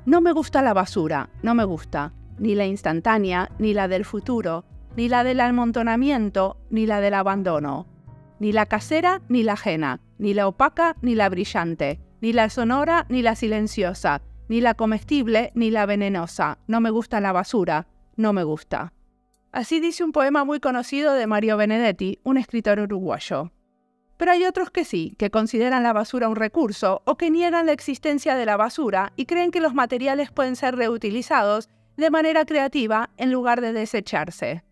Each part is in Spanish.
No me gusta la basura, no me gusta. Ni la instantánea, ni la del futuro, ni la del amontonamiento, ni la del abandono. Ni la casera, ni la ajena, ni la opaca, ni la brillante, ni la sonora, ni la silenciosa, ni la comestible, ni la venenosa. No me gusta la basura, no me gusta. Así dice un poema muy conocido de Mario Benedetti, un escritor uruguayo. Pero hay otros que sí, que consideran la basura un recurso o que niegan la existencia de la basura y creen que los materiales pueden ser reutilizados de manera creativa en lugar de desecharse.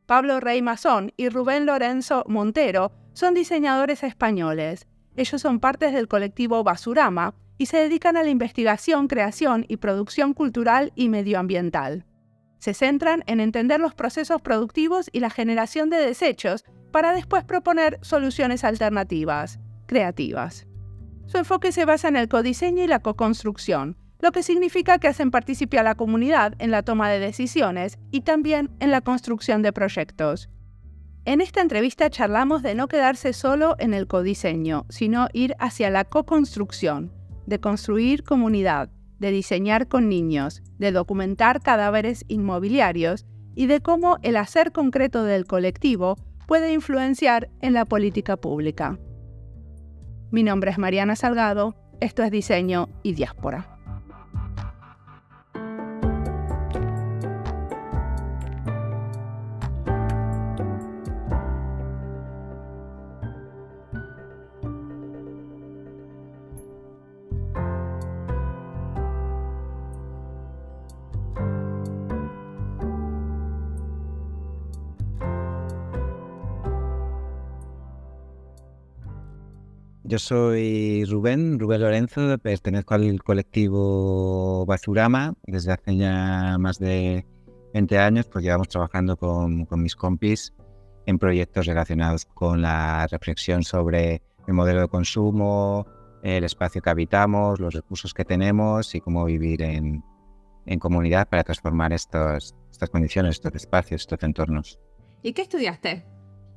Pablo Rey Mazón y Rubén Lorenzo Montero son diseñadores españoles. Ellos son partes del colectivo Basurama y se dedican a la investigación, creación y producción cultural y medioambiental. Se centran en entender los procesos productivos y la generación de desechos para después proponer soluciones alternativas, creativas. Su enfoque se basa en el codiseño y la coconstrucción, lo que significa que hacen partícipe a la comunidad en la toma de decisiones y también en la construcción de proyectos. En esta entrevista charlamos de no quedarse solo en el codiseño, sino ir hacia la coconstrucción, de construir comunidad, de diseñar con niños, de documentar cadáveres inmobiliarios y de cómo el hacer concreto del colectivo puede influenciar en la política pública. Mi nombre es Mariana Salgado, esto es Diseño y Diáspora. Yo soy Rubén Lorenzo, pertenezco al colectivo Basurama desde hace ya más de 20 años, pues llevamos trabajando con mis compis en proyectos relacionados con la reflexión sobre el modelo de consumo, el espacio que habitamos, los recursos que tenemos y cómo vivir en comunidad para transformar estas condiciones, estos espacios, estos entornos. ¿Y qué estudiaste?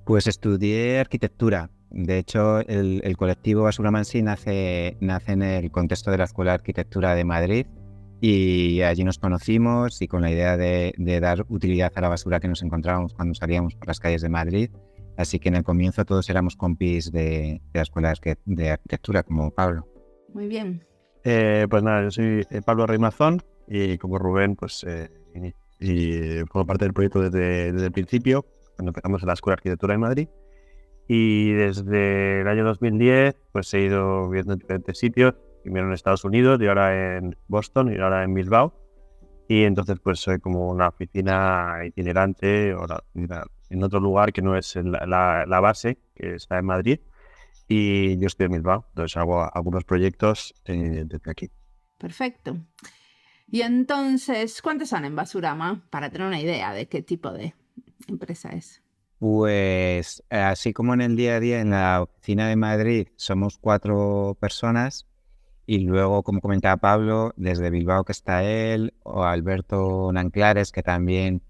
Pues estudié arquitectura. De hecho, el colectivo Basurama en sí nace en el contexto de la Escuela de Arquitectura de Madrid y allí nos conocimos y con la idea de dar utilidad a la basura que nos encontrábamos cuando salíamos por las calles de Madrid. Así que en el comienzo todos éramos compis de la Escuela de Arquitectura, como Pablo. Muy bien. Pues nada, yo soy Pablo Rey Mazón y como Rubén, pues y formo parte del proyecto desde el principio, cuando empezamos en la Escuela de Arquitectura de Madrid. Y desde el año 2010 pues he ido viendo en diferentes sitios, primero en Estados Unidos y ahora en Boston y ahora en Bilbao. Y entonces pues soy como una oficina itinerante en otro lugar que no es la base, que está en Madrid. Y yo estoy en Bilbao, entonces hago algunos proyectos desde aquí. Perfecto. Y entonces, ¿cuántos son en Basurama? Para tener una idea de qué tipo de empresa es. Pues así como en el día a día en la oficina de Madrid somos 4 personas y luego, como comentaba Pablo, desde Bilbao que está él, o Alberto Nanclares, que también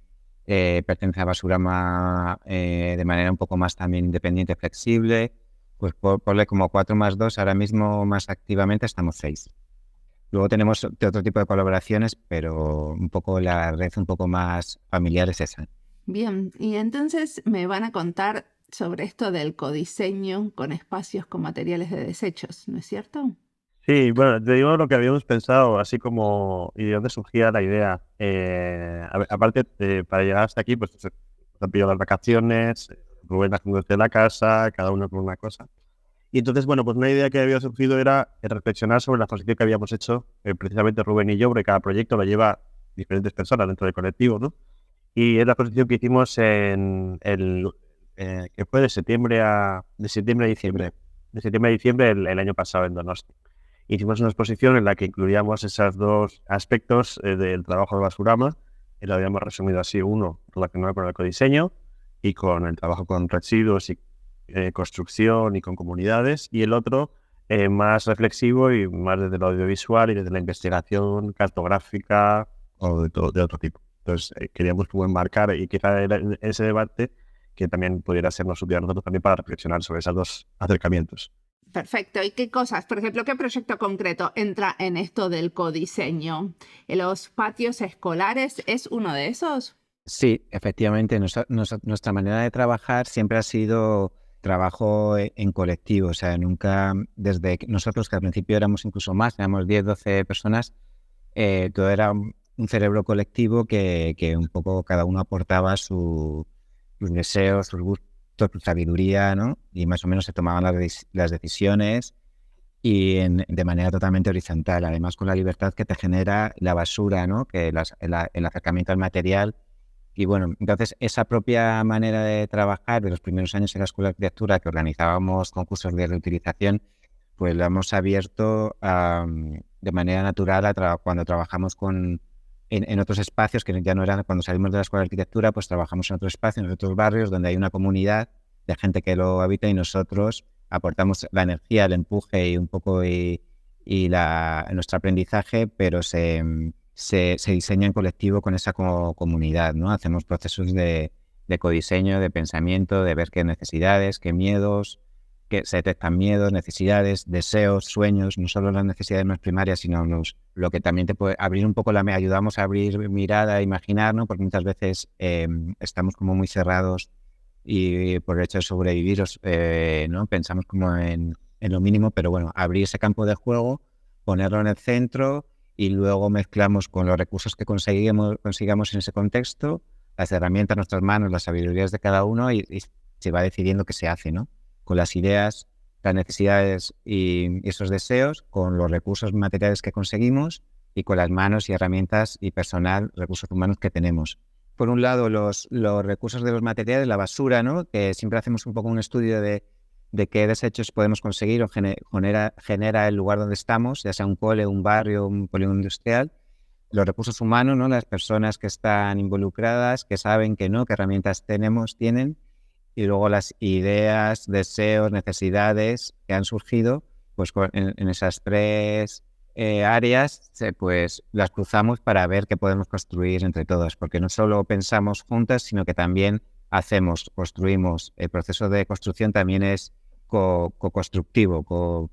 pertenece a Basurama de manera un poco más también independiente, flexible, pues ponle como 4 más 2, ahora mismo más activamente estamos 6. Luego tenemos otro tipo de colaboraciones, pero un poco la red un poco más familiar es esa. Bien, y entonces me van a contar sobre esto del codiseño con espacios con materiales de desechos, ¿no es cierto? Sí, bueno, te digo lo que habíamos pensado, así como y de dónde surgía la idea. Aparte, para llegar hasta aquí, pues se han pillado las vacaciones, Rubén haciendo desde la casa, cada uno con una cosa. Y entonces, bueno, pues una idea que había surgido era reflexionar sobre la exposición que habíamos hecho, precisamente Rubén y yo, porque cada proyecto lo lleva diferentes personas dentro del colectivo, ¿no? Y es la exposición que hicimos que fue de septiembre a diciembre. De septiembre a diciembre el año pasado en Donosti. Hicimos una exposición en la que incluíamos esos 2 aspectos del trabajo de Basurama. Y lo habíamos resumido así: uno relacionado con el ecodiseño y con el trabajo con residuos y construcción y con comunidades, y el otro más reflexivo y más desde lo audiovisual y desde la investigación cartográfica o de otro tipo. Entonces queríamos como enmarcar y quizá en ese debate que también pudiera sernos útil a nosotros también para reflexionar sobre esos 2 acercamientos. Perfecto. ¿Y qué cosas, por ejemplo, qué proyecto concreto entra en esto del codiseño? ¿Los patios escolares es uno de esos? Sí, efectivamente, nuestra manera de trabajar siempre ha sido trabajo en colectivo, o sea, nunca, desde nosotros que al principio éramos incluso más, éramos 10, 12 personas, todo era un cerebro colectivo que un poco cada uno aportaba sus deseos, sus gustos, su sabiduría, ¿no? Y más o menos se tomaban las decisiones y de manera totalmente horizontal, además con la libertad que te genera la basura, ¿no? Que el acercamiento al material. Y bueno, entonces esa propia manera de trabajar de los primeros años en la Escuela de Arquitectura, que organizábamos concursos de reutilización, pues lo hemos abierto de manera natural cuando trabajamos en otros espacios, que ya no eran cuando salimos de la Escuela de Arquitectura, pues trabajamos en otros espacios, en otros barrios donde hay una comunidad de gente que lo habita y nosotros aportamos la energía, el empuje y un poco nuestro aprendizaje, pero se diseña en colectivo con esa comunidad, ¿no? Hacemos procesos de codiseño, de pensamiento, de ver qué necesidades, qué miedos, que se detectan miedos, necesidades, deseos, sueños, no solo las necesidades más primarias, sino lo que también te puede abrir un poco ayudamos a abrir mirada, a imaginar, ¿no? Porque muchas veces estamos como muy cerrados y por el hecho de sobrevivir, ¿no? Pensamos como en lo mínimo, pero bueno, abrir ese campo de juego, ponerlo en el centro y luego mezclamos con los recursos que consigamos en ese contexto, las herramientas, nuestras manos, las sabidurías de cada uno y se va decidiendo qué se hace, ¿no? Con las ideas, las necesidades y esos deseos, con los recursos materiales que conseguimos y con las manos y herramientas y personal, recursos humanos que tenemos. Por un lado, los recursos de los materiales, la basura, ¿no? Que siempre hacemos un poco un estudio de qué desechos podemos conseguir o genera el lugar donde estamos, ya sea un cole, un barrio, un polígono industrial. Los recursos humanos, ¿no? Las personas que están involucradas, que saben que no, qué herramientas tienen. Y luego las ideas, deseos, necesidades que han surgido, pues en esas tres áreas, pues las cruzamos para ver qué podemos construir entre todas, porque no solo pensamos juntas, sino que también construimos. El proceso de construcción también es co-constructivo,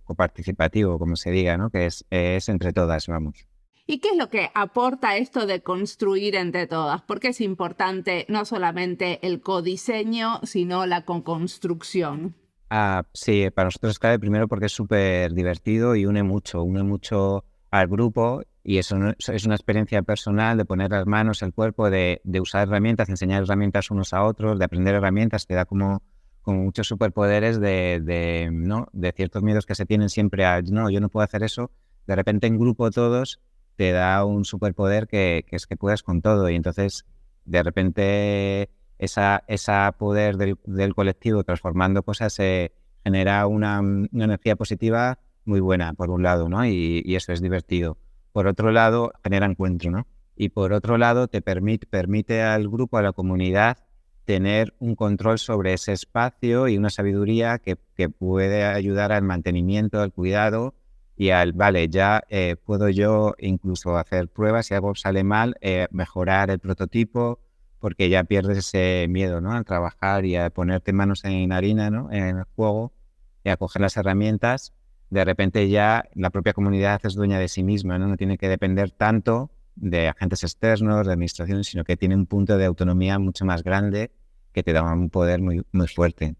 coparticipativo, como se diga, ¿no? Que es entre todas, vamos. ¿Y qué es lo que aporta esto de construir entre todas? Porque es importante no solamente el codiseño, sino la co-construcción. Sí, para nosotros es clave primero porque es súper divertido y une mucho al grupo y eso es una experiencia personal de poner las manos, el cuerpo, de usar herramientas, enseñar herramientas unos a otros, de aprender herramientas, te da como muchos superpoderes ¿no? De ciertos miedos que se tienen siempre no, yo no puedo hacer eso, de repente en grupo todos te da un superpoder que es que puedes con todo y entonces de repente esa poder del colectivo transformando cosas se genera una energía positiva muy buena por un lado, ¿no? Y eso es divertido. Por otro lado genera encuentro, ¿no? Y por otro lado te permite al grupo, a la comunidad tener un control sobre ese espacio y una sabiduría que puede ayudar al mantenimiento, al cuidado y ya puedo yo incluso hacer pruebas, si algo sale mal, mejorar el prototipo, porque ya pierdes ese miedo, ¿no? Al trabajar y a ponerte manos en harina, ¿no? En el juego y a coger las herramientas, de repente ya la propia comunidad es dueña de sí misma, ¿no? No tiene que depender tanto de agentes externos, de administraciones, sino que tiene un punto de autonomía mucho más grande que te da un poder muy, muy fuerte.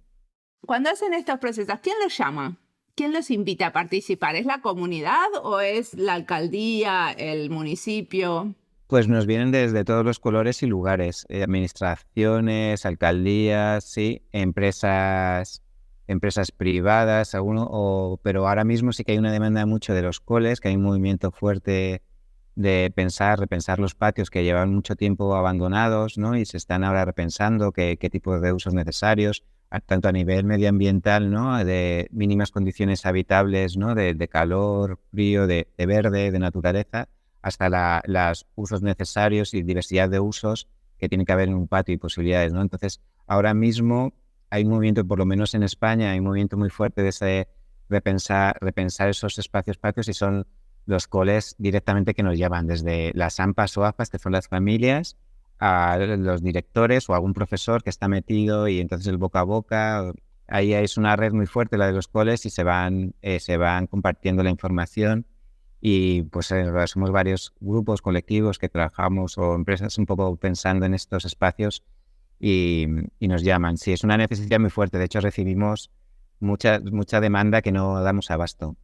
Cuando hacen estos procesos, ¿quién los llama? ¿Quién los invita a participar? ¿Es la comunidad o es la alcaldía, el municipio? Pues nos vienen desde todos los colores y lugares, administraciones, alcaldías, sí, empresas privadas, pero ahora mismo sí que hay una demanda mucho de los coles, que hay un movimiento fuerte de repensar los patios que llevan mucho tiempo abandonados, ¿no? Y se están ahora repensando qué tipo de usos necesarios, tanto a nivel medioambiental, ¿no? De mínimas condiciones habitables, ¿no? De calor, frío, de verde, de naturaleza, hasta los usos necesarios y diversidad de usos que tiene que haber en un patio y posibilidades, ¿no? Entonces, ahora mismo hay un movimiento, por lo menos en España, hay un movimiento muy fuerte de ese repensar esos patios y son los coles directamente que nos llevan, desde las AMPAs o AFAS, que son las familias, a los directores o algún profesor que está metido y entonces el boca a boca ahí es una red muy fuerte, la de los coles, y se van compartiendo la información. Y pues somos varios grupos, colectivos que trabajamos o empresas un poco pensando en estos espacios y nos llaman. Sí, es una necesidad muy fuerte. De hecho, recibimos mucha demanda que no damos abasto.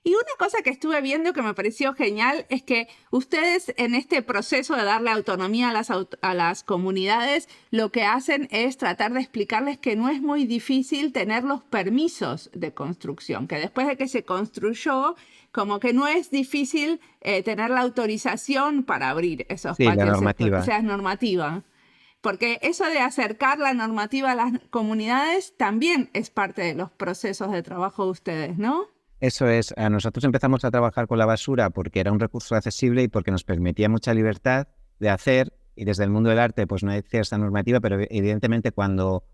Y una cosa que estuve viendo que me pareció genial es que ustedes en este proceso de darle autonomía a las comunidades, lo que hacen es tratar de explicarles que no es muy difícil tener los permisos de construcción, que después de que se construyó, como que no es difícil tener la autorización para abrir esos Sí, patios. la normativa. O sea, es normativa. Porque eso de acercar la normativa a las comunidades también es parte de los procesos de trabajo de ustedes, ¿no? Eso es, nosotros empezamos a trabajar con la basura porque era un recurso accesible y porque nos permitía mucha libertad de hacer, y desde el mundo del arte pues no hay cierta normativa, pero evidentemente cuando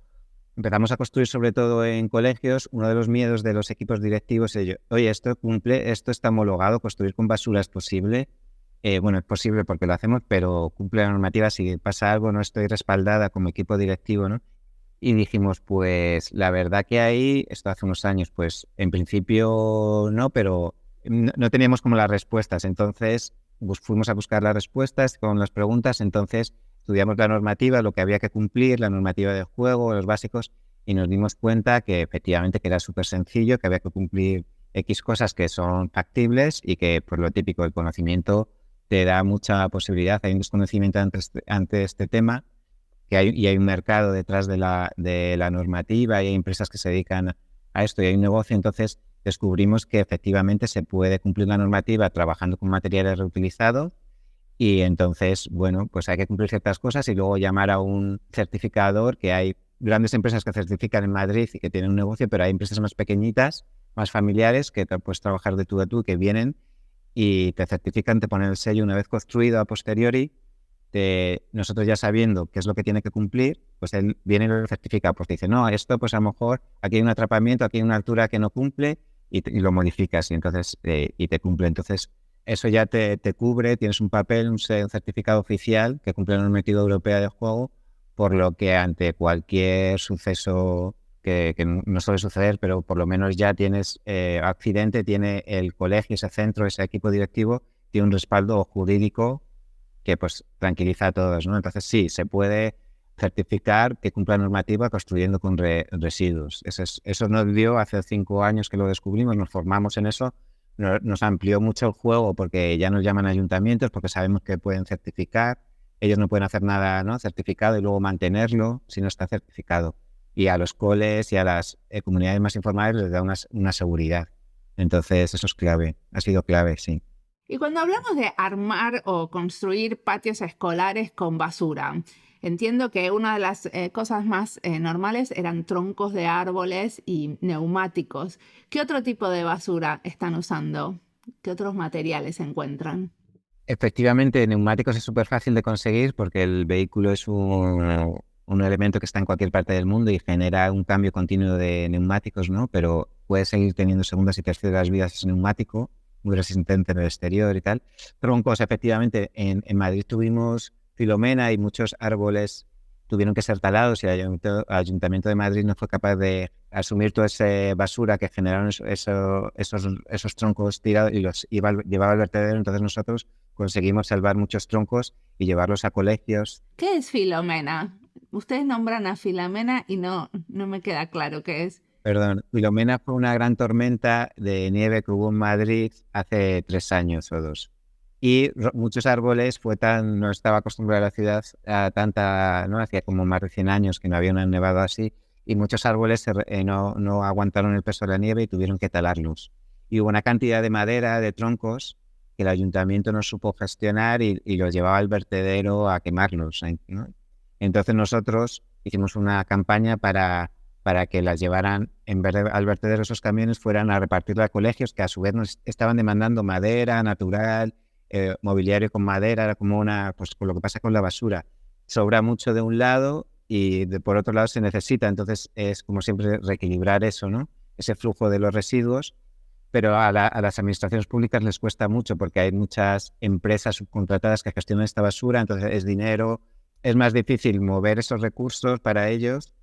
empezamos a construir sobre todo en colegios, uno de los miedos de los equipos directivos es, oye, esto está homologado, construir con basura es posible. Bueno, es posible porque lo hacemos, pero cumple la normativa, si pasa algo no estoy respaldada como equipo directivo, ¿no? Y dijimos, pues la verdad que ahí, esto hace unos años, pues en principio no, pero no teníamos como las respuestas. Entonces fuimos a buscar las respuestas con las preguntas, entonces estudiamos la normativa, lo que había que cumplir, la normativa de juego, los básicos, y nos dimos cuenta que efectivamente que era súper sencillo, que había que cumplir X cosas que son factibles y que, por lo típico, el conocimiento te da mucha posibilidad. Hay un desconocimiento ante este tema, que hay un mercado detrás de la normativa y hay empresas que se dedican a esto y hay un negocio. Entonces descubrimos que efectivamente se puede cumplir la normativa trabajando con materiales reutilizados y entonces, bueno, pues hay que cumplir ciertas cosas y luego llamar a un certificador, que hay grandes empresas que certifican en Madrid y que tienen un negocio, pero hay empresas más pequeñitas, más familiares, que puedes trabajar de tú a tú, que vienen y te certifican, te ponen el sello una vez construido a posteriori. Nosotros ya sabiendo qué es lo que tiene que cumplir, pues él viene y lo certifica, pues te dice, no, esto pues a lo mejor aquí hay un atrapamiento, aquí hay una altura que no cumple y lo modificas y entonces y te cumple. Entonces eso ya te cubre, tienes un papel, un certificado oficial que cumple la normativa europea de juego, por lo que ante cualquier suceso que no suele suceder, pero por lo menos ya tienes accidente, tiene el colegio, ese centro, ese equipo directivo, tiene un respaldo jurídico que pues tranquiliza a todos, ¿no? Entonces sí, se puede certificar que cumpla normativa construyendo con residuos. Eso nos dio hace 5 años que lo descubrimos, nos formamos en eso, nos amplió mucho el juego porque ya nos llaman ayuntamientos porque sabemos que pueden certificar, ellos no pueden hacer nada, ¿no?, certificado y luego mantenerlo si no está certificado. Y a los coles y a las comunidades más informales les da una seguridad. Entonces eso es clave, ha sido clave, sí. Y cuando hablamos de armar o construir patios escolares con basura, entiendo que una de las cosas más normales eran troncos de árboles y neumáticos. ¿Qué otro tipo de basura están usando? ¿Qué otros materiales se encuentran? Efectivamente, neumáticos es súper fácil de conseguir porque el vehículo es un elemento que está en cualquier parte del mundo y genera un cambio continuo de neumáticos, ¿no? Pero puede seguir teniendo segundas y terceras vidas ese neumático, muy resistente en el exterior y tal. Troncos, efectivamente, en Madrid tuvimos Filomena y muchos árboles tuvieron que ser talados y el Ayuntamiento de Madrid no fue capaz de asumir toda esa basura que generaron esos troncos tirados y los llevaba al vertedero. Entonces nosotros conseguimos salvar muchos troncos y llevarlos a colegios. ¿Qué es Filomena? Ustedes nombran a Filomena y no me queda claro qué es. Perdón, Filomena fue una gran tormenta de nieve que hubo en Madrid hace 3 años o 2. Y muchos árboles, no estaba acostumbrada la ciudad a tanta, ¿no? Hacía como más de 100 años que no había una nevada así, y muchos árboles no aguantaron el peso de la nieve y tuvieron que talarlos. Y hubo una cantidad de madera, de troncos, que el ayuntamiento no supo gestionar y los llevaba al vertedero a quemarlos, ¿no? Entonces nosotros hicimos una campaña para que las llevaran, en vez de al vertedero esos camiones, fueran a repartirla a colegios que a su vez nos estaban demandando madera natural, mobiliario con madera. Era como pues con lo que pasa con la basura. Sobra mucho de un lado y por otro lado se necesita. Entonces es como siempre reequilibrar eso, ¿no? Ese flujo de los residuos. Pero a las administraciones públicas les cuesta mucho porque hay muchas empresas subcontratadas que gestionan esta basura, entonces es dinero, es más difícil mover esos recursos para ellos.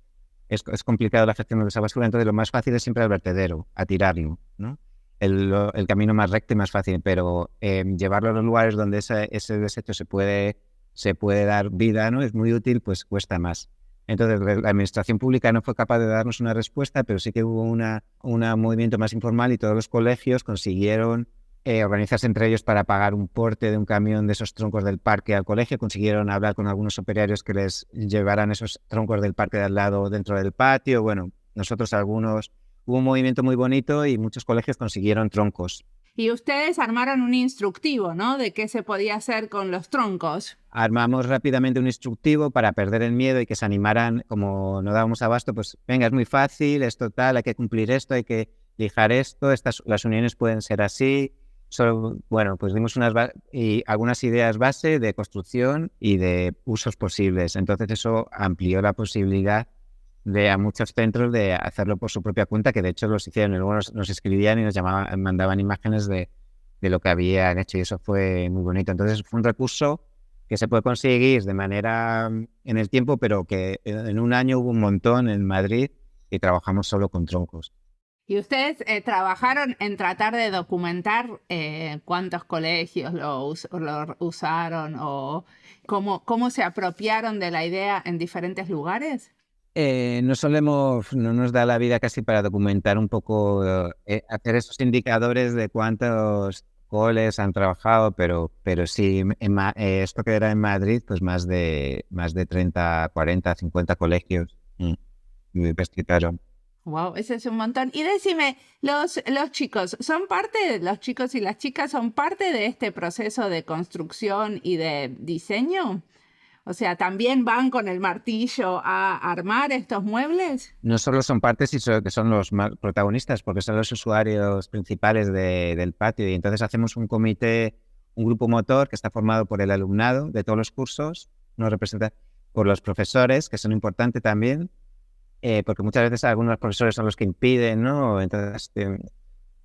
es complicado la gestión de esa basura, entonces lo más fácil es siempre al vertedero, a tirarlo, ¿no? El camino más recto y más fácil, pero llevarlo a los lugares donde ese desecho se puede dar vida, ¿no? Es muy útil, pues cuesta más. Entonces, la administración pública no fue capaz de darnos una respuesta, pero sí que hubo un movimiento más informal y todos los colegios consiguieron organizarse entre ellos para pagar un porte de un camión de esos troncos del parque al colegio. Consiguieron hablar con algunos operarios que les llevaran esos troncos del parque de al lado dentro del patio. Bueno, nosotros algunos... Hubo un movimiento muy bonito y muchos colegios consiguieron troncos. Y ustedes armaron un instructivo, ¿no? De qué se podía hacer con los troncos. Armamos rápidamente un instructivo para perder el miedo y que se animaran, como no dábamos abasto, pues venga, es muy fácil, es total, hay que cumplir esto, hay que lijar esto, las uniones pueden ser así. Bueno, pues dimos algunas ideas base de construcción y de usos posibles. Entonces eso amplió la posibilidad a muchos centros de hacerlo por su propia cuenta, que de hecho los hicieron. Y luego nos escribían y nos mandaban imágenes de lo que habían hecho y eso fue muy bonito. Entonces fue un recurso que se puede conseguir de manera en el tiempo, pero que en un año hubo un montón en Madrid y trabajamos solo con troncos. ¿Y ustedes trabajaron en tratar de documentar cuántos colegios lo usaron o cómo se apropiaron de la idea en diferentes lugares? No nos da la vida casi para documentar un poco, hacer esos indicadores de cuántos coles han trabajado, pero sí, esto que era en Madrid, pues más de 30, 40, 50 colegios me investigaron. Wow, ese es un montón. Y decime, los chicos los chicos y las chicas son parte de este proceso de construcción y de diseño. O sea, ¿también van con el martillo a armar estos muebles? No solo son partes, sino que son los protagonistas, porque son los usuarios principales del patio. Y entonces hacemos un comité, un grupo motor que está formado por el alumnado de todos los cursos, nos representa por los profesores, que son importantes también, porque muchas veces algunos profesores son los que impiden, ¿no? Entonces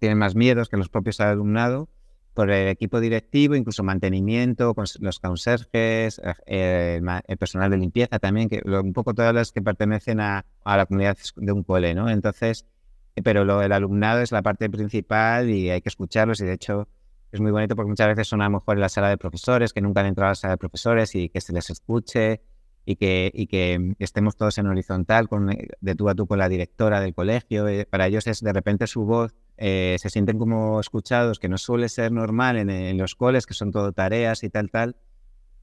tienen más miedos que los propios alumnado. Por el equipo directivo, incluso mantenimiento, con los conserjes, el personal de limpieza también, un poco todas las que pertenecen a la comunidad de un cole, ¿no? Entonces, pero el alumnado es la parte principal y hay que escucharlos y de hecho es muy bonito porque muchas veces son a lo mejor en la sala de profesores, que nunca han entrado a la sala de profesores y que se les escuche y que estemos todos en horizontal, de tú a tú con la directora del colegio. Para ellos es de repente su voz. Se sienten como escuchados, que no suele ser normal en los coles, que son todo tareas y tal.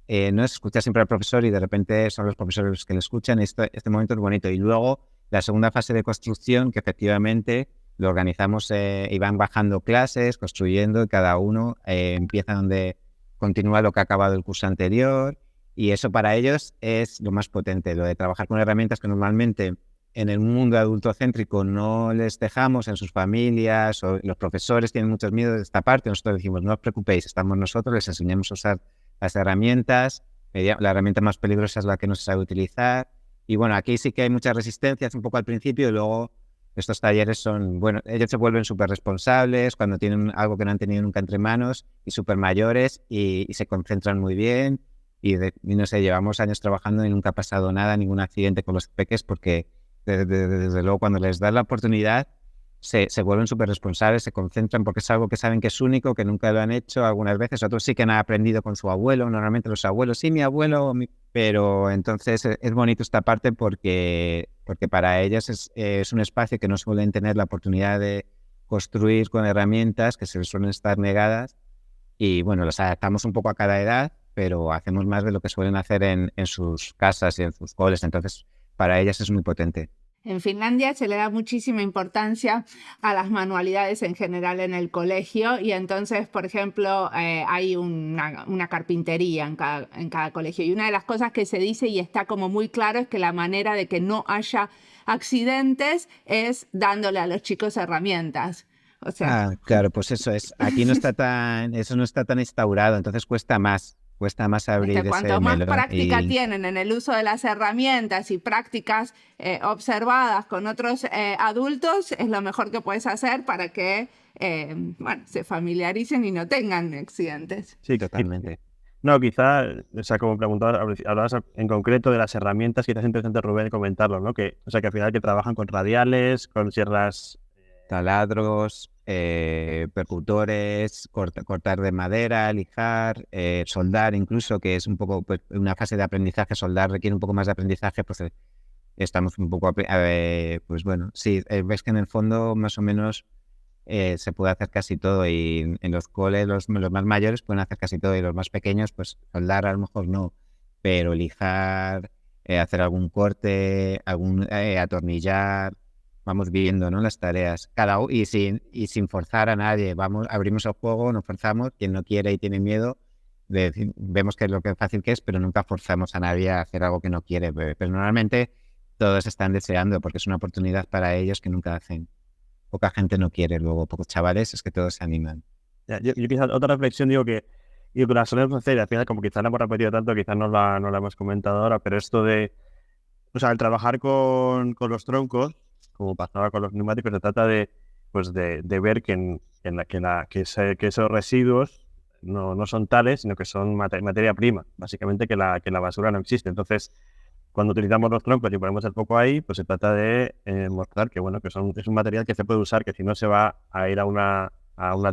No es escuchar siempre al profesor y de repente son los profesores los que le escuchan. Este momento es bonito. Y luego la segunda fase de construcción, que efectivamente lo organizamos y van bajando clases, construyendo, y cada uno empieza donde continúa lo que ha acabado el curso anterior. Y eso para ellos es lo más potente, lo de trabajar con herramientas que normalmente en el mundo adultocéntrico no les dejamos, en sus familias, o los profesores tienen muchos miedos de esta parte. Nosotros decimos, no os preocupéis, estamos nosotros, les enseñamos a usar las herramientas. La herramienta más peligrosa es la que no se sabe utilizar. Y bueno, aquí sí que hay muchas resistencias un poco al principio y luego estos talleres son, bueno, ellos se vuelven súper responsables cuando tienen algo que no han tenido nunca entre manos y súper mayores y se concentran muy bien. Y no sé, llevamos años trabajando y nunca ha pasado nada, ningún accidente con los peques porque desde luego cuando les das la oportunidad se vuelven súper responsables, se concentran porque es algo que saben que es único, que nunca lo han hecho algunas veces. Otros sí que han aprendido con su abuelo, normalmente los abuelos, sí, mi abuelo, pero entonces es bonito esta parte porque para ellas es un espacio que no suelen tener la oportunidad de construir con herramientas que se les suelen estar negadas y bueno, los adaptamos un poco a cada edad, pero hacemos más de lo que suelen hacer en sus casas y en sus coles, entonces para ellas es muy potente. En Finlandia se le da muchísima importancia a las manualidades en general en el colegio y entonces, por ejemplo, hay una carpintería en cada colegio. Y una de las cosas que se dice y está como muy claro es que la manera de que no haya accidentes es dándole a los chicos herramientas. O sea, claro, pues eso es. Aquí eso no está tan instaurado, entonces cuesta más abrir ese cuanto más melón práctica tienen en el uso de las herramientas y prácticas observadas con otros adultos, es lo mejor que puedes hacer para que se familiaricen y no tengan accidentes. Sí, totalmente. No, quizá, o sea, como preguntabas, hablabas en concreto de las herramientas, quizás es interesante, Rubén, comentarlo, ¿no? Que, o sea, que al final que trabajan con radiales, con sierras. Taladros, percutores, cortar de madera, lijar, soldar incluso, que es un poco pues, una fase de aprendizaje. Soldar requiere un poco más de aprendizaje, pues estamos un poco, pues bueno, sí, ves que en el fondo más o menos se puede hacer casi todo, y en los coles los más mayores pueden hacer casi todo, y los más pequeños pues soldar a lo mejor no, pero lijar, hacer algún corte, atornillar. Vamos viendo, ¿no?, las tareas y sin forzar a nadie. Abrimos el juego, nos forzamos. Quien no quiere y tiene miedo, vemos que es lo que fácil que es, pero nunca forzamos a nadie a hacer algo que no quiere. Pero normalmente todos están deseando, porque es una oportunidad para ellos que nunca hacen. Poca gente no quiere, luego pocos chavales es que todos se animan. Ya, yo quizás otra reflexión digo que la solemos hacer, y al final como quizás la hemos repetido tanto, quizás no la hemos comentado ahora, pero esto de, o sea, el trabajar con los troncos, como pasaba con los neumáticos, se trata de ver que esos residuos no son tales, sino que son materia prima. Básicamente que la basura no existe. Entonces, cuando utilizamos los troncos y ponemos el foco ahí, pues se trata de mostrar que bueno, es un material que se puede usar, que si no se va a ir a una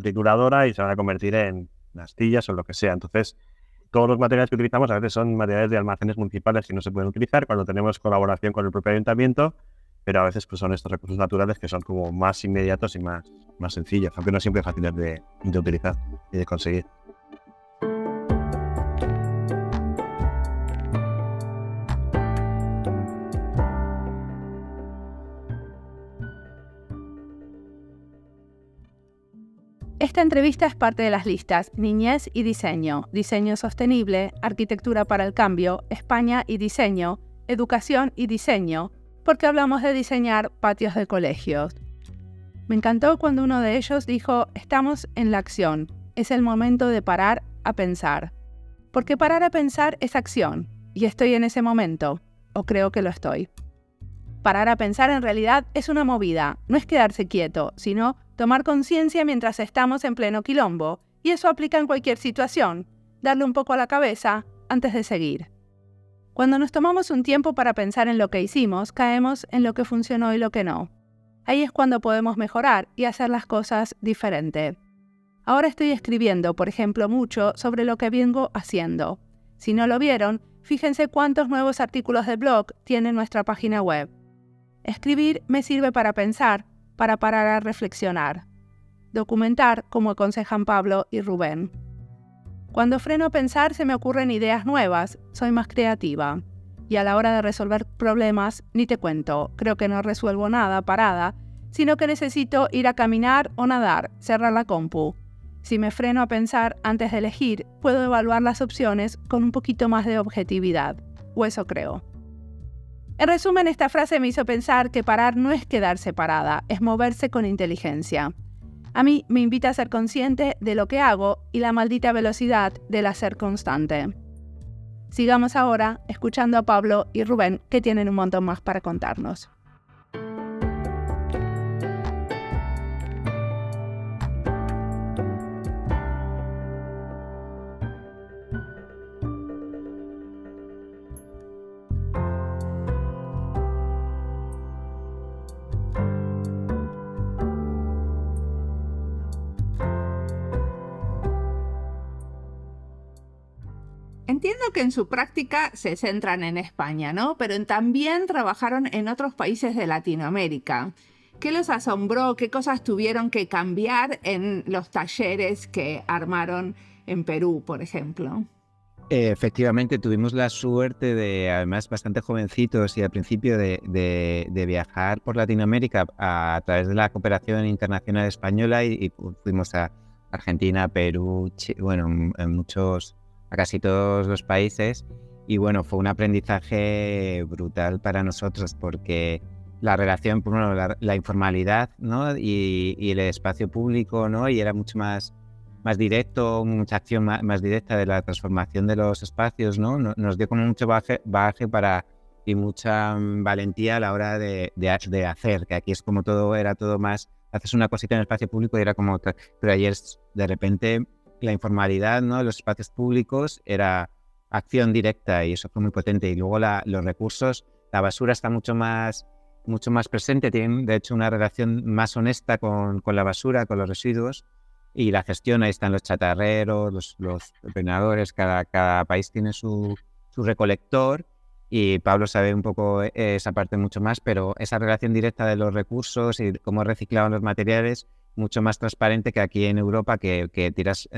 trituradora y se van a convertir en astillas o lo que sea. Entonces, todos los materiales que utilizamos a veces son materiales de almacenes municipales que no se pueden utilizar cuando tenemos colaboración con el propio ayuntamiento, pero a veces pues son estos recursos naturales que son como más inmediatos y más sencillos, aunque no siempre fáciles de utilizar y de conseguir. Esta entrevista es parte de las listas Niñez y Diseño, Diseño Sostenible, Arquitectura para el Cambio, España y Diseño, Educación y Diseño, porque hablamos de diseñar patios de colegios. Me encantó cuando uno de ellos dijo: estamos en la acción, es el momento de parar a pensar. Porque parar a pensar es acción, y estoy en ese momento, o creo que lo estoy. Parar a pensar en realidad es una movida, no es quedarse quieto, sino tomar conciencia mientras estamos en pleno quilombo, y eso aplica en cualquier situación, darle un poco a la cabeza antes de seguir. Cuando nos tomamos un tiempo para pensar en lo que hicimos, caemos en lo que funcionó y lo que no. Ahí es cuando podemos mejorar y hacer las cosas diferente. Ahora estoy escribiendo, por ejemplo, mucho sobre lo que vengo haciendo. Si no lo vieron, fíjense cuántos nuevos artículos de blog tiene nuestra página web. Escribir me sirve para pensar, para parar a reflexionar. Documentar, como aconsejan Pablo y Rubén. Cuando freno a pensar se me ocurren ideas nuevas, soy más creativa. Y a la hora de resolver problemas, ni te cuento, creo que no resuelvo nada parada, sino que necesito ir a caminar o nadar, cerrar la compu. Si me freno a pensar antes de elegir, puedo evaluar las opciones con un poquito más de objetividad, o eso creo. En resumen, esta frase me hizo pensar que parar no es quedarse parada, es moverse con inteligencia. A mí me invita a ser consciente de lo que hago y la maldita velocidad del hacer constante. Sigamos ahora escuchando a Pablo y Rubén, que tienen un montón más para contarnos. Entiendo que en su práctica se centran en España, ¿no? Pero también trabajaron en otros países de Latinoamérica. ¿Qué los asombró? ¿Qué cosas tuvieron que cambiar en los talleres que armaron en Perú, por ejemplo? Efectivamente, tuvimos la suerte de, además bastante jovencitos y al principio, de viajar por Latinoamérica a través de la cooperación internacional española y fuimos a Argentina, Perú, bueno, a casi todos los países, y bueno, fue un aprendizaje brutal para nosotros porque la relación, bueno, la informalidad, ¿no? y el espacio público, ¿no? Y era mucho más directo, mucha acción más directa de la transformación de los espacios, ¿no? Nos dio como mucho bagaje y mucha valentía a la hora de hacer, que aquí es como era todo más, haces una cosita en el espacio público y era como, pero ayer de repente la informalidad, ¿no? Los espacios públicos era acción directa y eso fue muy potente. Y luego los recursos, la basura está mucho más presente, tienen de hecho una relación más honesta con la basura, con los residuos y la gestión. Ahí están los chatarreros, los pepenadores, cada país tiene su recolector y Pablo sabe un poco esa parte mucho más, pero esa relación directa de los recursos y cómo reciclaban los materiales, mucho más transparente que aquí en Europa, que tiras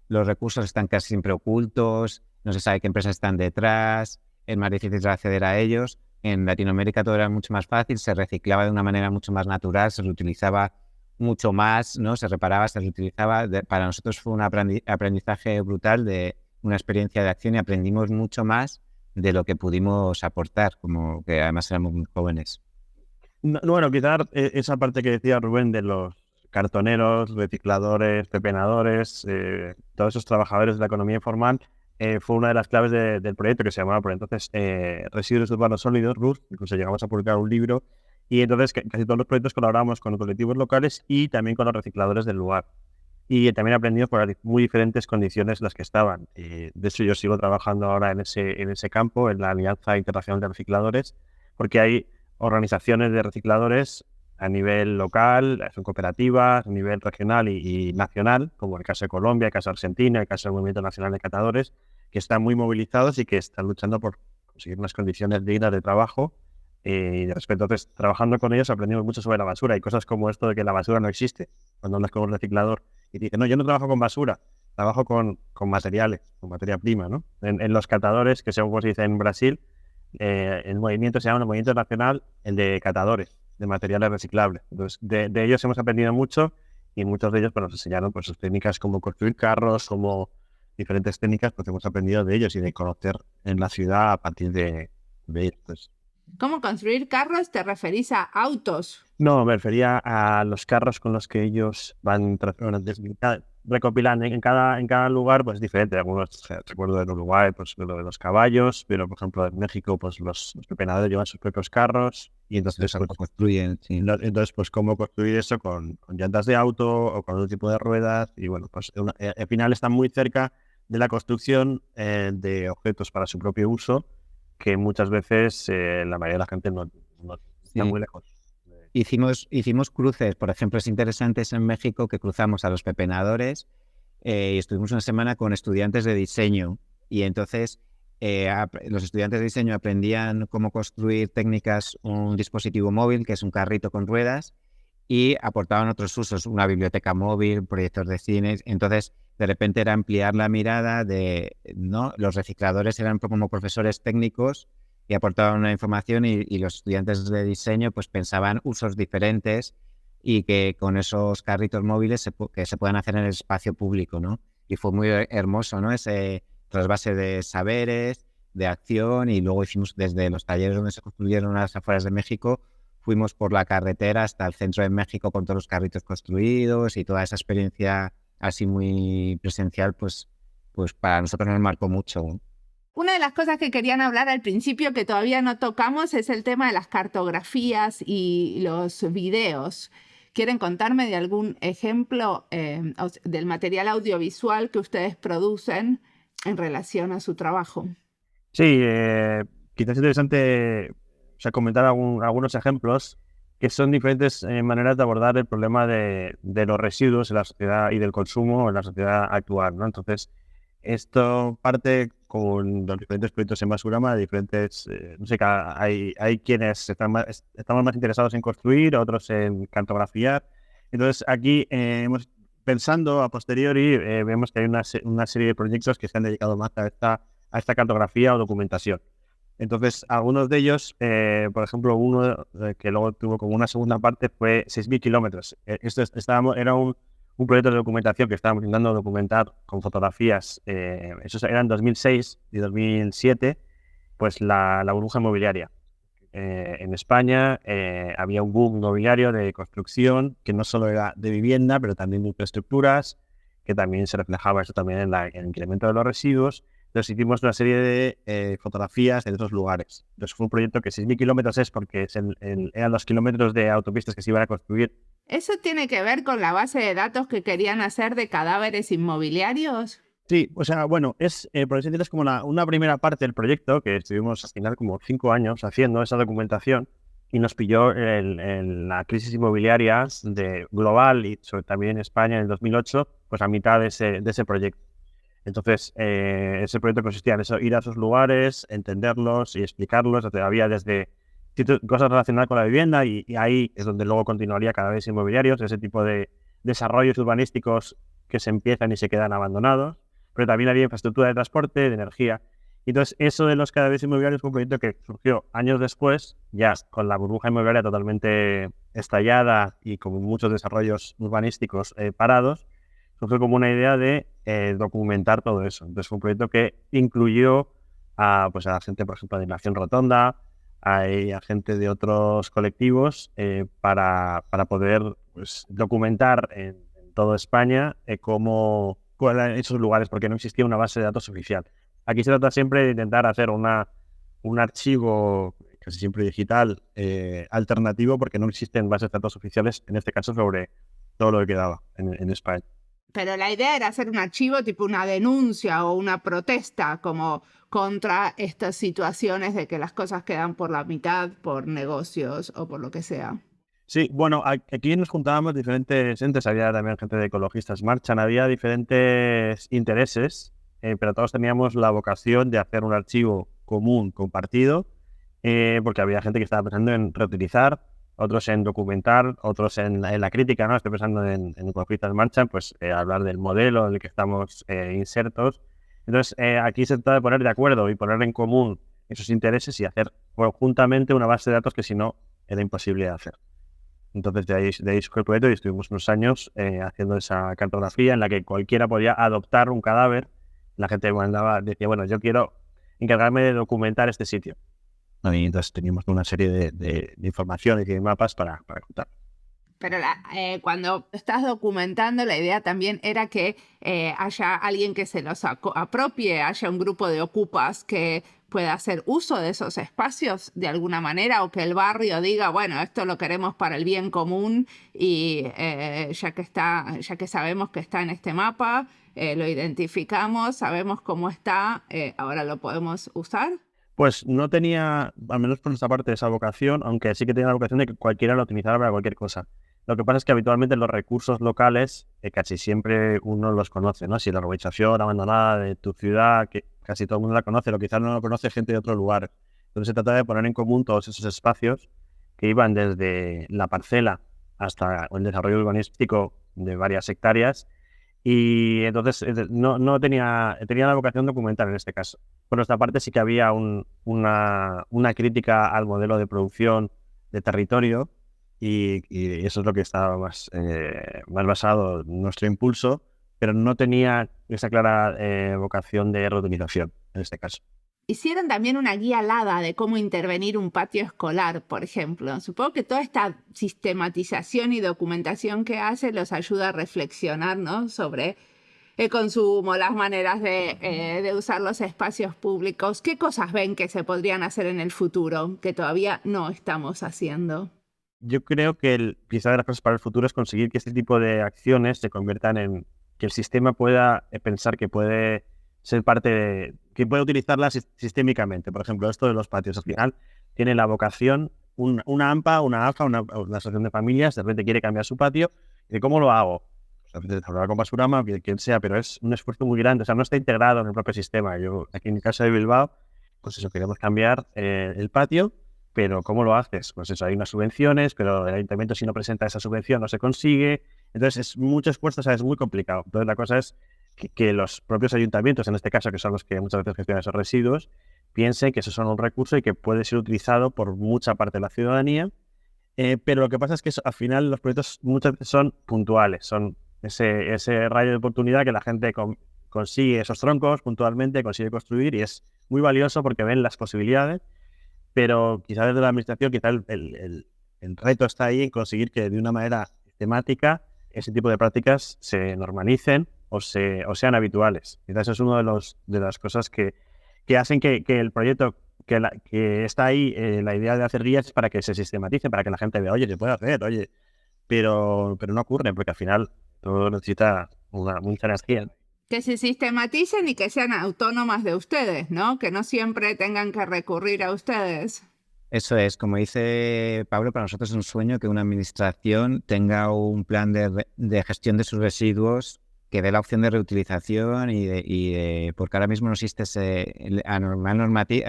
los recursos están casi siempre ocultos, no se sabe qué empresas están detrás, es más difícil acceder a ellos. En Latinoamérica todo era mucho más fácil, se reciclaba de una manera mucho más natural, se reutilizaba mucho más, ¿no? Se reparaba, se reutilizaba. Para nosotros fue un aprendizaje brutal, de una experiencia de acción, y aprendimos mucho más de lo que pudimos aportar, como que además éramos muy jóvenes. Bueno, quizás esa parte que decía Rubén de los cartoneros, recicladores, pepenadores, todos esos trabajadores de la economía informal, fue una de las claves del proyecto, que se llamaba por entonces Residuos Urbanos Sólidos, RUS. Incluso llegamos a publicar un libro, y entonces casi todos los proyectos colaborábamos con los colectivos locales y también con los recicladores del lugar. Y también aprendimos por las muy diferentes condiciones en las que estaban. De hecho, yo sigo trabajando ahora en ese campo, en la Alianza Internacional de Recicladores, porque hay organizaciones de recicladores a nivel local, son cooperativas, a nivel regional y nacional, como el caso de Colombia, el caso de Argentina, el caso del Movimiento Nacional de Catadores, que están muy movilizados y que están luchando por conseguir unas condiciones dignas de trabajo. Y de respeto, entonces, trabajando con ellos aprendimos mucho sobre la basura y cosas como esto de que la basura no existe. Cuando hablas con un reciclador y te dice, no, yo no trabajo con basura, trabajo con materiales, con materia prima, ¿no? En los catadores, que según se dice en Brasil, el movimiento se llama el Movimiento Nacional, el de catadores de materiales reciclables. Entonces, de ellos hemos aprendido mucho, y muchos de ellos pues, nos enseñaron pues, sus técnicas, como construir carros, como diferentes técnicas, pues hemos aprendido de ellos y de conocer en la ciudad a partir de ellos. Pues. ¿Cómo construir carros? ¿Te referís a autos? No, me refería a los carros con los que ellos van recopilando en cada lugar, pues diferente. Algunos, recuerdo en Uruguay, pues lo de los caballos, pero por ejemplo en México, pues los pepenadores llevan sus propios carros, y entonces pues, construyen. Sí. Entonces, pues cómo construir eso con llantas de auto o con otro tipo de ruedas, y bueno, pues al final están muy cerca de la construcción de objetos para su propio uso, que muchas veces la mayoría de la gente no está muy lejos. Hicimos cruces, por ejemplo, es interesante en México que cruzamos a los pepenadores y estuvimos una semana con estudiantes de diseño, y entonces los estudiantes de diseño aprendían cómo construir técnicas, un dispositivo móvil, que es un carrito con ruedas, y aportaban otros usos, una biblioteca móvil, proyectos de cine. Entonces, de repente era ampliar la mirada ¿no? Los recicladores eran como profesores técnicos y aportaban una información, y los estudiantes de diseño pues pensaban usos diferentes, y que con esos carritos móviles que se puedan hacer en el espacio público, ¿no? Y fue muy hermoso, ¿no? Ese trasvase de saberes, de acción. Y luego hicimos desde los talleres donde se construyeron a las afueras de México, fuimos por la carretera hasta el centro de México con todos los carritos construidos, y toda esa experiencia así muy presencial, pues para nosotros nos marcó mucho. Una de las cosas que querían hablar al principio, que todavía no tocamos, es el tema de las cartografías y los videos. ¿Quieren contarme de algún ejemplo del material audiovisual que ustedes producen en relación a su trabajo? Sí, quizás es interesante comentar algunos ejemplos que son diferentes maneras de abordar el problema de los residuos en la sociedad y del consumo en la sociedad actual, ¿no? Entonces, esto parte con los diferentes proyectos en Basurama, diferentes, no sé, hay quienes estamos más interesados en construir, otros en cartografiar. Entonces, aquí pensando a posteriori, vemos que hay una serie de proyectos que se han dedicado más a esta cartografía o documentación. Entonces, algunos de ellos, por ejemplo, uno que luego tuvo como una segunda parte fue 6.000 kilómetros. Era un proyecto de documentación que estábamos intentando documentar con fotografías. Esos eran 2006 y 2007, pues la burbuja inmobiliaria. En España había un boom inmobiliario de construcción que no solo era de vivienda, pero también de infraestructuras, que también se reflejaba eso también en el incremento de los residuos. Entonces hicimos una serie de fotografías de esos lugares. Entonces fue un proyecto que 6.000 kilómetros es porque eran los kilómetros de autopistas que se iban a construir ¿Eso tiene que ver con la base de datos que querían hacer de cadáveres inmobiliarios? Sí, o sea, bueno, por así decirlo, es como una primera parte del proyecto que estuvimos al final como 5 años haciendo esa documentación y nos pilló la crisis inmobiliaria global y también en España en el 2008, pues a mitad de ese proyecto. Entonces, ese proyecto consistía en eso, ir a esos lugares, entenderlos y explicarlos. Había desde cosas relacionadas con la vivienda y ahí es donde luego continuaría Cadáveres Inmobiliarios, ese tipo de desarrollos urbanísticos que se empiezan y se quedan abandonados. Pero también había infraestructura de transporte, de energía. Y entonces, eso de los cadáveres inmobiliarios fue un proyecto que surgió años después, ya con la burbuja inmobiliaria totalmente estallada y con muchos desarrollos urbanísticos parados, surgió como una idea de documentar todo eso. Entonces, fue un proyecto que incluyó pues a la gente, por ejemplo, de Nación Rotonda, a gente de otros colectivos, para poder pues, documentar en toda España cuáles eran esos lugares, porque no existía una base de datos oficial. Aquí se trata siempre de intentar hacer un archivo, casi siempre digital, alternativo, porque no existen bases de datos oficiales, en este caso, sobre todo lo que quedaba en España. Pero la idea era hacer un archivo tipo una denuncia o una protesta como contra estas situaciones de que las cosas quedan por la mitad por negocios o por lo que sea. Sí, bueno, aquí nos juntábamos diferentes entes, había también gente de Ecologistas Marchan, había diferentes intereses, pero todos teníamos la vocación de hacer un archivo común, compartido, porque había gente que estaba pensando en reutilizar, otros en documentar, otros en la crítica, ¿no? Estoy pensando en Ecologistas Marchan, pues hablar del modelo en el que estamos insertos. Entonces, aquí se trata de poner de acuerdo y poner en común esos intereses y hacer conjuntamente una base de datos que si no era imposible de hacer. Entonces de ahí surgió el proyecto y estuvimos unos años haciendo esa cartografía en la que cualquiera podía adoptar un cadáver. La gente decía, bueno, yo quiero encargarme de documentar este sitio. Y entonces teníamos una serie de informaciones y de mapas para contar. Pero cuando estás documentando, la idea también era que haya alguien que se los apropie, haya un grupo de ocupas que pueda hacer uso de esos espacios de alguna manera, o que el barrio diga, bueno, esto lo queremos para el bien común y ya que sabemos que está en este mapa, lo identificamos, sabemos cómo está, ahora lo podemos usar. Pues no tenía, al menos por nuestra parte, esa vocación, aunque sí que tenía la vocación de que cualquiera lo utilizara para cualquier cosa. Lo que pasa es que habitualmente los recursos locales casi siempre uno los conoce, ¿no? Si la urbanización abandonada de tu ciudad, que casi todo el mundo la conoce, o quizás no lo conoce gente de otro lugar. Entonces se trata de poner en común todos esos espacios que iban desde la parcela hasta el desarrollo urbanístico de varias hectáreas. Y entonces no tenía la vocación documental en este caso. Por nuestra parte sí que había una crítica al modelo de producción de territorio y eso es lo que estaba más basado en nuestro impulso, pero no tenía esa clara vocación de reutilización en este caso. Hicieron también una guía alada de cómo intervenir un patio escolar, por ejemplo. Supongo que toda esta sistematización y documentación que hace los ayuda a reflexionar, ¿no? Sobre el consumo, las maneras de usar los espacios públicos. ¿Qué cosas ven que se podrían hacer en el futuro que todavía no estamos haciendo? Yo creo que quizá de las cosas para el futuro es conseguir que este tipo de acciones se conviertan en que el sistema pueda pensar que puede ser parte que puede utilizarla sistémicamente. Por ejemplo, esto de los patios, al final tiene la vocación, una AMPA, una AFA, una asociación de familias, de repente quiere cambiar su patio, y ¿cómo lo hago? Pues a veces hablar con Basurama, quien sea, pero es un esfuerzo muy grande, o sea, no está integrado en el propio sistema. Yo, aquí en mi casa de Bilbao, pues eso, queremos cambiar el patio, pero ¿cómo lo haces? Pues eso, hay unas subvenciones, pero el ayuntamiento si no presenta esa subvención no se consigue, entonces es mucho esfuerzo, o sea, es muy complicado. Entonces la cosa es que los propios ayuntamientos, en este caso, que son los que muchas veces gestionan esos residuos, piensen que eso son un recurso y que puede ser utilizado por mucha parte de la ciudadanía, pero lo que pasa es que eso, al final los proyectos muchas veces son puntuales, son ese rayo de oportunidad que la gente consigue esos troncos puntualmente, consigue construir y es muy valioso porque ven las posibilidades, pero quizás desde la administración quizás el reto está ahí en conseguir que de una manera sistemática ese tipo de prácticas se normalicen o sean habituales. Quizás eso es una de las cosas que hacen que el proyecto que está ahí, la idea de hacer guías es para que se sistematice, para que la gente vea, oye, se puede hacer, oye, pero no ocurre, porque al final todo necesita mucha energía. Que se sistematicen y que sean autónomas de ustedes, ¿no? Que no siempre tengan que recurrir a ustedes. Eso es, como dice Pablo, para nosotros es un sueño que una administración tenga un plan de gestión de sus residuos que dé la opción de reutilización porque ahora mismo no existe a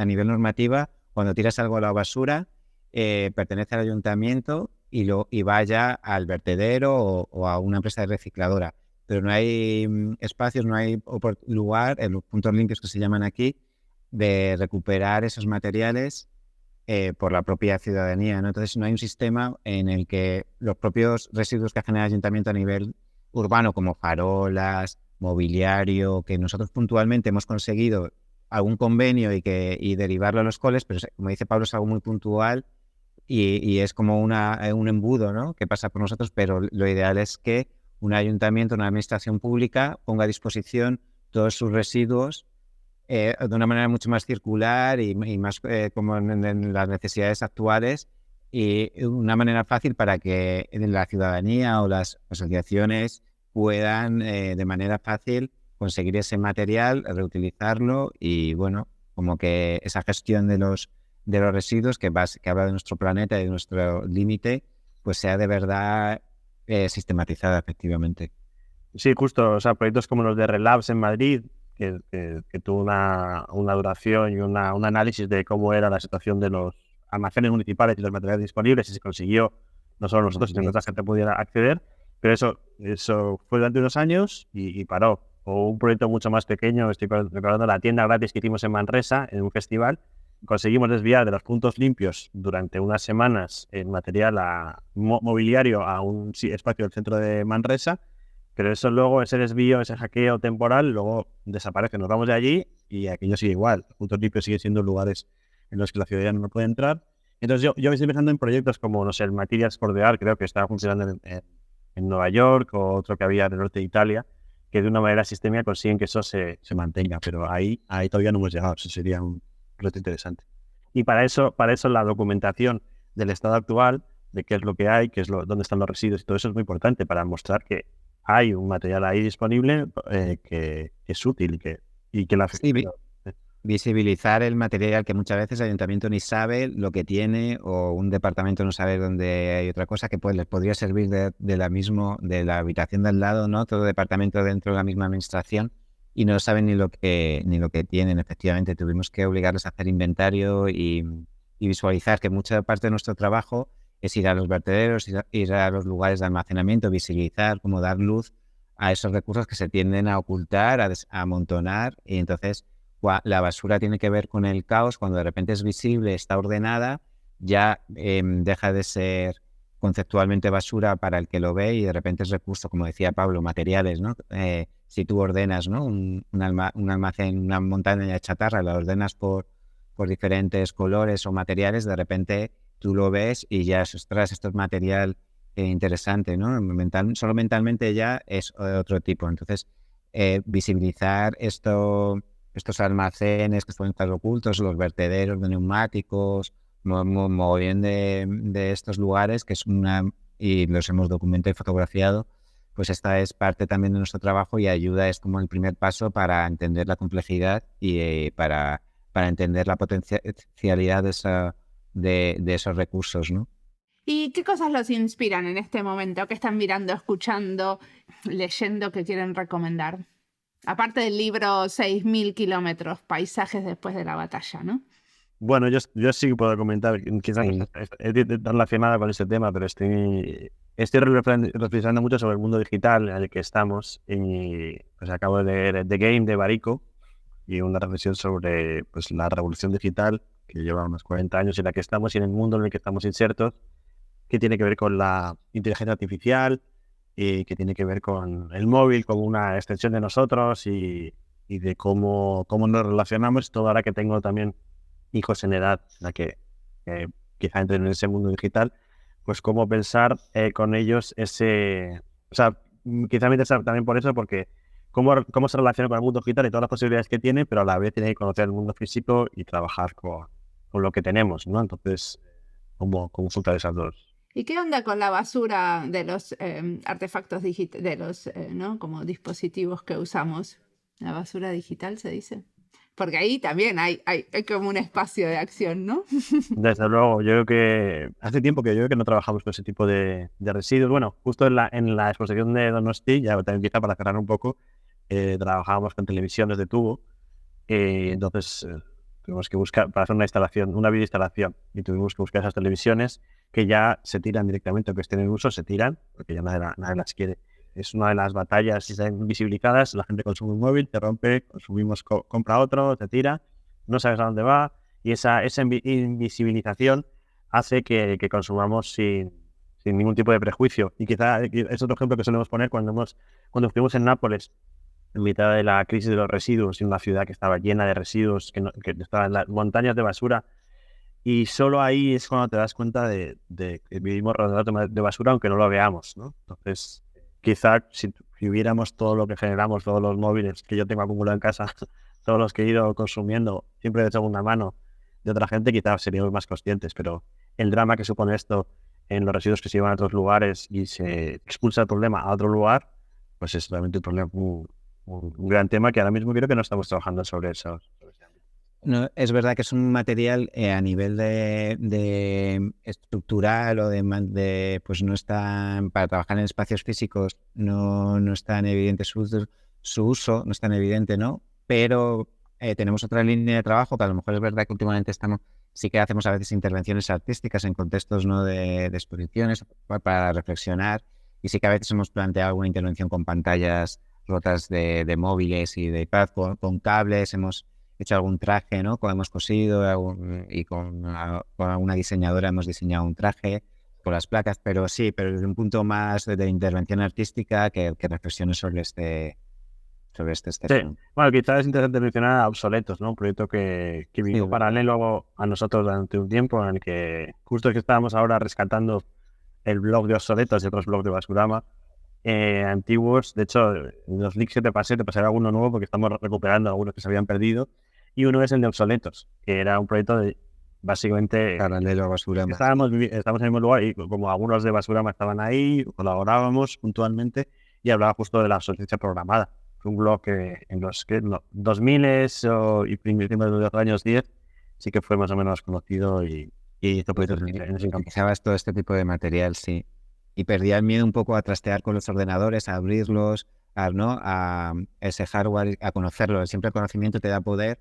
nivel normativa, cuando tiras algo a la basura, pertenece al ayuntamiento y vaya al vertedero o a una empresa recicladora. Pero no hay espacios, no hay lugar, en los puntos limpios que se llaman aquí, de recuperar esos materiales por la propia ciudadanía, ¿no? Entonces no hay un sistema en el que los propios residuos que genera el ayuntamiento a nivel urbano, como farolas, mobiliario, que nosotros puntualmente hemos conseguido algún convenio y derivarlo a los coles, pero como dice Pablo, es algo muy puntual y es como un embudo, ¿no?, que pasa por nosotros, pero lo ideal es que un ayuntamiento, una administración pública ponga a disposición todos sus residuos de una manera mucho más circular y más como en las necesidades actuales, y una manera fácil para que la ciudadanía o las asociaciones puedan de manera fácil conseguir ese material, reutilizarlo y bueno, como que esa gestión de los residuos que habla de nuestro planeta y de nuestro límite, pues sea de verdad sistematizada efectivamente. Sí, justo, o sea, proyectos como los de Relabs en Madrid, que tuvo una duración y un análisis de cómo era la situación de los almacenes municipales y los materiales disponibles, y se consiguió, no solo nosotros, sino que otra gente pudiera acceder, pero eso fue durante unos años y paró. O un proyecto mucho más pequeño, estoy recordando la tienda gratis que hicimos en Manresa, en un festival, conseguimos desviar de los puntos limpios durante unas semanas el material mobiliario a un espacio del centro de Manresa, pero eso luego, ese desvío, ese hackeo temporal, luego desaparece. Nos vamos de allí y aquello sigue igual. Los puntos limpios siguen siendo lugares en los que la ciudadanía no puede entrar. Entonces yo me estoy pensando en proyectos como, no sé, el Materials for the Art, creo que estaba funcionando en Nueva York, o otro que había en el norte de Italia, que de una manera sistémica consiguen que eso se mantenga, pero ahí todavía no hemos llegado. Eso sería un proyecto interesante. Y para eso la documentación del estado actual, de qué es lo que hay, dónde están los residuos y todo eso es muy importante para mostrar que hay un material ahí disponible que es útil y que la visibilizar el material, que muchas veces el ayuntamiento ni sabe lo que tiene, o un departamento no sabe dónde hay otra cosa que les podría servir de la habitación del lado, ¿no? Todo departamento dentro de la misma administración, y no saben ni lo que tienen. Efectivamente, tuvimos que obligarles a hacer inventario y visualizar, que mucha parte de nuestro trabajo es ir a los vertederos, ir a los lugares de almacenamiento, visibilizar, cómo dar luz a esos recursos que se tienden a ocultar, a amontonar, y entonces la basura tiene que ver con el caos. Cuando de repente es visible, está ordenada, ya deja de ser conceptualmente basura para el que lo ve y de repente es recurso, como decía Pablo, materiales, ¿no? Si tú ordenas, ¿no?, un almacén, una montaña de chatarra, la ordenas por diferentes colores o materiales, de repente tú lo ves y ya, ostras, esto es material interesante, ¿no? Solo mentalmente ya es otro tipo. Entonces, visibilizar estos almacenes que pueden estar ocultos, los vertederos de neumáticos, mogollón de estos lugares, y los hemos documentado y fotografiado, pues esta es parte también de nuestro trabajo y ayuda, es como el primer paso para entender la complejidad y para entender la potencialidad de esos recursos, ¿no? ¿Y qué cosas los inspiran en este momento? ¿Qué están mirando, escuchando, leyendo que quieren recomendar? Aparte del libro 6.000 kilómetros, paisajes después de la batalla, ¿no? Bueno, yo sí puedo comentar, quizás es relacionada con este tema, pero estoy reflexionando mucho sobre el mundo digital en el que estamos, y pues acabo de leer The Game de Barico, y una reflexión sobre pues la revolución digital que lleva unos 40 años en la que estamos y en el mundo en el que estamos insertos, que tiene que ver con la inteligencia artificial y que tiene que ver con el móvil como una extensión de nosotros y de cómo nos relacionamos, todo ahora que tengo también hijos en edad en la que quizá entren en ese mundo digital, pues cómo pensar con ellos o sea, quizá me interesa también por eso, porque cómo se relaciona con el mundo digital y todas las posibilidades que tiene, pero a la vez tiene que conocer el mundo físico y trabajar con lo que tenemos, ¿no? Entonces, ¿cómo juntar esas dos? ¿Y qué onda con la basura de los artefactos digitales, de los ¿no? como dispositivos que usamos? La basura digital se dice. Porque ahí también hay como un espacio de acción, ¿no? Desde luego, yo creo que hace tiempo que no trabajamos con ese tipo de residuos. Bueno, justo en la exposición de Donosti, ya también quizá para cerrar un poco, trabajábamos con televisiones de tubo. Entonces tuvimos que buscar para hacer una videoinstalación, y tuvimos que buscar esas televisiones que ya se tiran directamente, aunque estén en uso, se tiran, porque ya nadie las quiere. Es una de las batallas, si están invisibilizadas, la gente consume un móvil, te rompe, consumimos, compra otro, te tira, no sabes a dónde va, y esa invisibilización hace que consumamos sin ningún tipo de prejuicio. Y quizá es otro ejemplo que solemos poner cuando estuvimos en Nápoles, en mitad de la crisis de los residuos, en una ciudad que estaba llena de residuos, que estaban en las montañas de basura, y solo ahí es cuando te das cuenta de que vivimos rodeados de basura, aunque no lo veamos, ¿no? Entonces, quizá si hubiéramos todo lo que generamos, todos los móviles que yo tengo acumulado en casa, todos los que he ido consumiendo, siempre de segunda mano, de otra gente, quizás seríamos más conscientes, pero el drama que supone esto en los residuos que se llevan a otros lugares y se expulsa el problema a otro lugar, pues es realmente un problema, un gran tema que ahora mismo creo que no estamos trabajando sobre eso. No, es verdad que es un material a nivel de estructural o pues no está, para trabajar en espacios físicos no es tan evidente su uso, no es tan evidente, ¿no? Pero tenemos otra línea de trabajo que a lo mejor es verdad que últimamente sí que hacemos a veces intervenciones artísticas en contextos, ¿no? de exposiciones para reflexionar, y sí que a veces hemos planteado alguna intervención con pantallas rotas de móviles y de iPad con cables. Hemos hecho algún traje, ¿no? Hemos cosido y con alguna diseñadora hemos diseñado un traje con las placas, pero desde un punto más de intervención artística que reflexiones sobre este Sí, bueno, quizás es interesante mencionar a Obsoletos, ¿no? Un proyecto que vino paralelo a nosotros durante un tiempo, en el que justo que estábamos ahora rescatando el blog de Obsoletos y otros blogs de Basurama antiguos. De hecho, en los links que te pasaré alguno nuevo porque estamos recuperando algunos que se habían perdido, y uno es el de Obsoletos, que era un proyecto de básicamente paralelo a Basurama. Estamos en el mismo lugar, y como algunos de Basurama estaban ahí, colaborábamos puntualmente y hablaba justo de la obsolescencia programada. Un blog que en los 2000 y primeros de los años 10 sí que fue más o menos conocido, y hizo proyectos en ese campo. Utilizabas todo este tipo de material, sí. Y perdía el miedo un poco a trastear con los ordenadores, a abrirlos, a ese hardware, a conocerlo. Siempre el conocimiento te da poder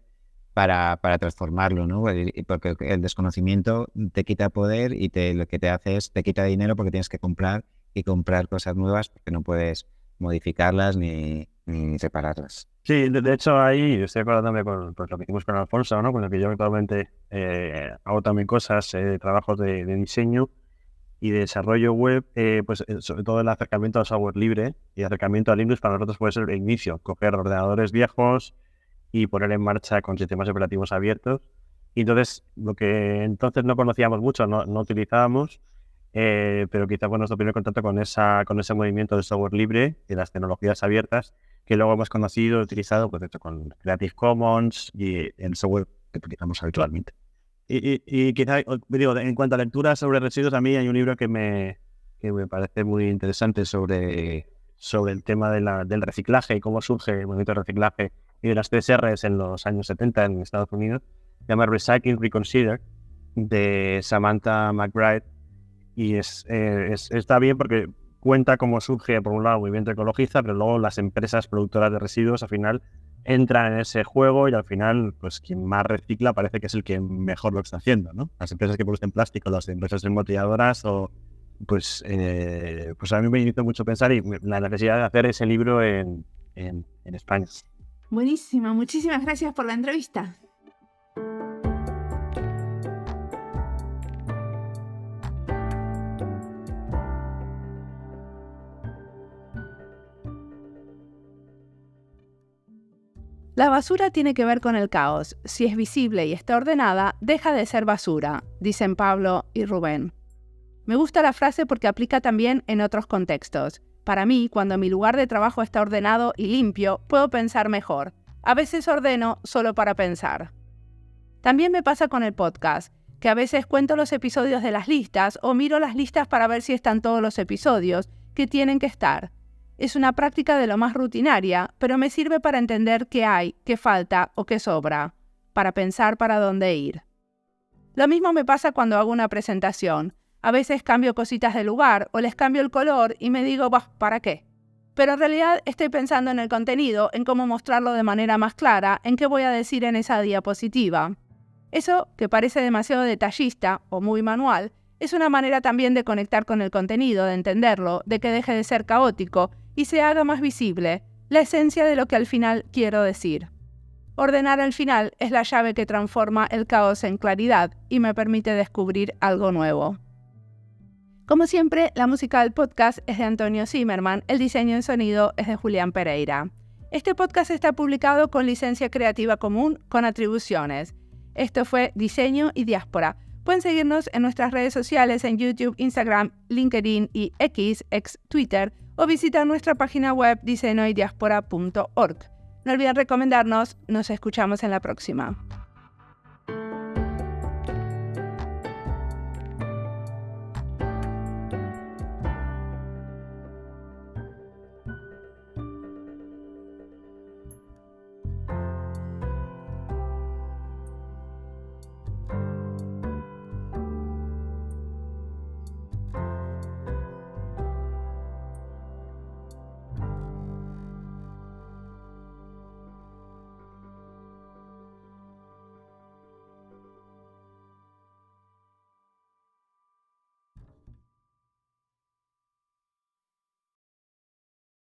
para transformarlo, ¿no? Porque el desconocimiento te quita poder y lo que te hace es te quita dinero, porque tienes que comprar cosas nuevas, porque no puedes modificarlas ni separarlas. Sí, de hecho ahí estoy acordándome con lo que hicimos con Alfonso, ¿no? Con el que yo actualmente hago también cosas, trabajos de diseño y de desarrollo web, pues sobre todo el acercamiento al software libre y acercamiento a Linux para nosotros puede ser el inicio, coger ordenadores viejos y poner en marcha con sistemas operativos abiertos. Y entonces, lo que entonces no conocíamos mucho, no utilizábamos, pero quizá fue nuestro primer contacto con ese movimiento de software libre y las tecnologías abiertas, que luego hemos conocido, utilizado, pues, con Creative Commons y el software que utilizamos habitualmente. Y quizá, digo, en cuanto a lecturas sobre residuos, a mí hay un libro que me parece muy interesante sobre el tema del reciclaje y cómo surge el movimiento de reciclaje y de las 3 Rs en los años 70 en Estados Unidos. Se llama Recycling Reconsidered, de Samantha McBride, y está bien porque cuenta cómo surge, por un lado, el movimiento ecologista, pero luego las empresas productoras de residuos al final entran en ese juego, y al final, pues quien más recicla parece que es el que mejor lo está haciendo, ¿no? Las empresas que producen plástico, las empresas embotelladoras, pues a mí me hizo mucho pensar y la necesidad de hacer ese libro en España. Buenísimo, muchísimas gracias por la entrevista. La basura tiene que ver con el caos. Si es visible y está ordenada, deja de ser basura, dicen Pablo y Rubén. Me gusta la frase porque aplica también en otros contextos. Para mí, cuando mi lugar de trabajo está ordenado y limpio, puedo pensar mejor. A veces ordeno solo para pensar. También me pasa con el podcast. que a veces cuento los episodios de las listas o miro las listas para ver si están todos los episodios que tienen que estar. Es una práctica de lo más rutinaria, pero me sirve para entender qué hay, qué falta o qué sobra, para pensar para dónde ir. Lo mismo me pasa cuando hago una presentación. A veces cambio cositas de lugar o les cambio el color y me digo, bah, ¿para qué? Pero en realidad estoy pensando en el contenido, en cómo mostrarlo de manera más clara, en qué voy a decir en esa diapositiva. Eso, que parece demasiado detallista o muy manual, es una manera también de conectar con el contenido, de entenderlo, de que deje de ser caótico y se haga más visible, la esencia de lo que al final quiero decir. Ordenar al final es la llave que transforma el caos en claridad y me permite descubrir algo nuevo. Como siempre, la música del podcast es de Antonio Zimmerman, el diseño en sonido es de Julián Pereira. Este podcast está publicado con licencia creativa común con atribuciones. Esto fue Diseño y Diáspora. Pueden seguirnos en nuestras redes sociales en YouTube, Instagram, LinkedIn y ex Twitter, o visitar nuestra página web diseñoydiaspora.org. No olviden recomendarnos, nos escuchamos en la próxima.